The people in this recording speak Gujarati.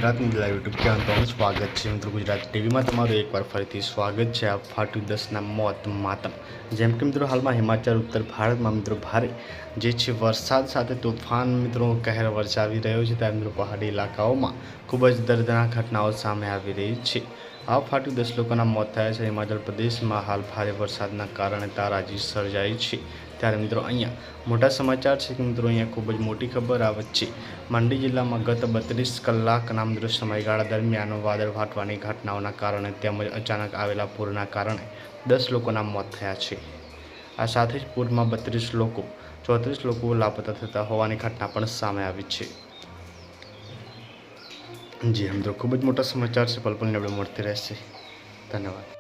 ગુજરાતની યુટ્યુબ ચેનલ પર સ્વાગત છે મિત્રો। ગુજરાત ટીવીમાં તમારું એકવાર ફરીથી સ્વાગત છે। આ ફાટુ 10ના મોત માતમ જેમ કે મિત્રો હાલમાં હિમાચલ ઉત્તર ભારતમાં મિત્રો ભારે જે છે વરસાદ સાથે તોફાન મિત્રો કહેર વરસાવી રહ્યો છે, ત્યારે મિત્રો પહાડી ઇલાકાઓમાં ખૂબ જ દર્દનાક ઘટનાઓ સામે આવી રહી છે। આ ફાટુ 10 લોકોના મોત થયા છે। હિમાચલ પ્રદેશમાં હાલ ભારે વરસાદના કારણે તારાજી સર્જાઈ છે। ત્યારે મિત્રો અહીંયા મોટા સમાચાર છે કે મિત્રો અહીંયા ખૂબ જ મોટી ખબર આવે છે। મંડી જિલ્લામાં ગત 32 કલાકના મિત્રો સમયગાળા દરમિયાન વાદળ ફાટવાની ઘટનાઓના કારણે તેમજ અચાનક આવેલા પૂરના કારણે 10 લોકોના મોત થયા છે। આ સાથે જ પૂરમાં 34 લોકો લાપતા થતા હોવાની ઘટના પણ સામે આવી છે। જી મિત્રો ખૂબ જ મોટા સમાચાર છે, પલ પલની અપડેટ મળતી રહેશે। ધન્યવાદ।